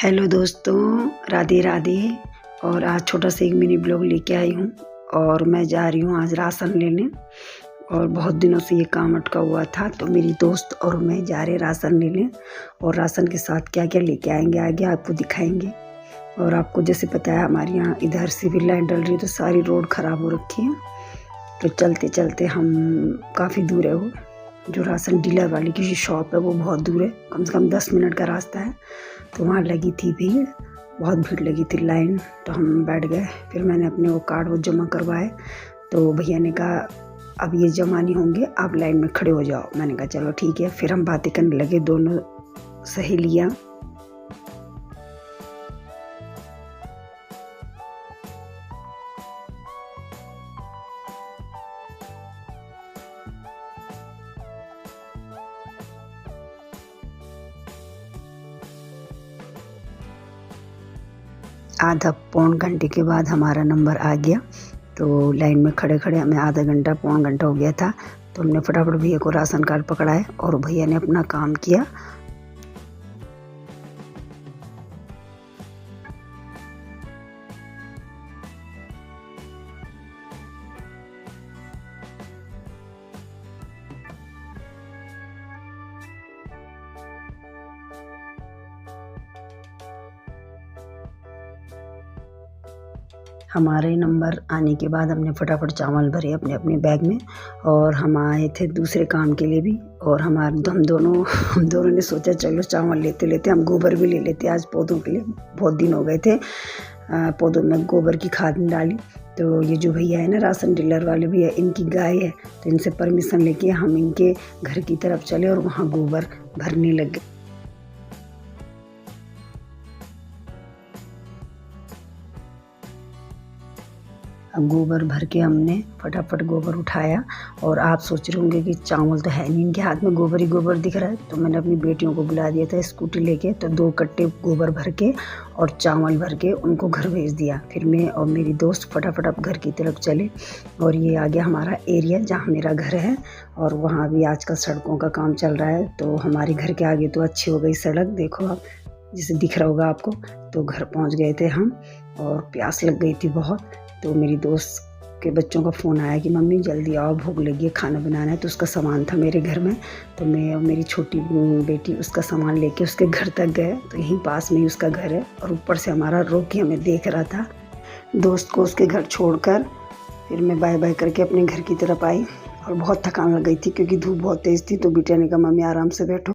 Hello दोस्तों, राधे राधे। और आज छोटा सा एक मिनी ब्लॉग लेके आई हूँ और मैं जा रही हूँ आज राशन लेने। और बहुत दिनों से ये काम अटका हुआ था, तो मेरी दोस्त और मैं जा रहे राशन लेने। और राशन के साथ क्या क्या लेके आएंगे आगे आपको दिखाएंगे। और आपको जैसे पता है हमारे यहाँ इधर से भी लाइट डल रही है, तो सारी रोड ख़राब हो रखी है। तो चलते चलते हम काफ़ी दूर है, वो जो राशन डीलर वाली की शॉप है वो बहुत दूर है, कम से कम 10 मिनट का रास्ता है। तो वहाँ लगी थी भीड़, बहुत भीड़ लगी थी, लाइन। तो हम बैठ गए। फिर मैंने अपने वो कार्ड वो जमा करवाए। तो भैया ने कहा अब ये जमा नहीं होंगे, आप लाइन में खड़े हो जाओ। मैंने कहा चलो ठीक है। फिर हम बातें करने लगे, दोनों सहेलियाँ। आधा पौन घंटे के बाद हमारा नंबर आ गया। तो लाइन में खड़े खड़े हमें आधा घंटा पौन घंटा हो गया था। तो हमने फटाफट भैया को राशन कार्ड पकड़ाए और भैया ने अपना काम किया। हमारे नंबर आने के बाद हमने फटाफट चावल भरे अपने अपने बैग में। और हम आए थे दूसरे काम के लिए भी। और हम दोनों ने सोचा चलो चावल लेते लेते हम गोबर भी ले लेते आज पौधों के लिए। बहुत दिन हो गए थे पौधों में गोबर की खाद डाली। तो ये जो भैया है ना राशन डीलर वाले भैया, इनकी गाय है, तो इनसे परमिशन लेके हम इनके घर की तरफ चले और वहाँ गोबर भरने लग गए। अब गोबर भर के हमने फटाफट गोबर उठाया। और आप सोच रहे होंगे कि चावल तो है नहीं, इनके हाथ में गोबर ही गोबर दिख रहा है। तो मैंने अपनी बेटियों को बुला दिया था स्कूटी लेके। तो 2 कट्टे गोबर भर के और चावल भर के उनको घर भेज दिया। फिर मैं और मेरी दोस्त फटाफट अब घर की तरफ चले। और ये आ गया हमारा एरिया जहाँ मेरा घर है। और वहाँ भी आजकल सड़कों का काम चल रहा है। तो हमारे घर के आगे तो अच्छी हो गई सड़क, देखो आप जिसे दिख रहा होगा आपको। तो घर पहुँच गए थे हम और प्यास लग गई थी बहुत। तो मेरी दोस्त के बच्चों का फ़ोन आया कि मम्मी जल्दी आओ, भूख लगी है, खाना बनाना है। तो उसका सामान था मेरे घर में। तो मैं और मेरी छोटी बेटी उसका सामान लेके उसके घर तक गए। तो यहीं पास में ही उसका घर है। और ऊपर से हमारा रोक के हमें देख रहा था। दोस्त को उसके घर छोड़कर फिर मैं बाय बाय करके अपने घर की तरफ आई। और बहुत थकान लग गई थी क्योंकि धूप बहुत तेज़ थी। तो बेटा ने कहा मम्मी आराम से बैठो।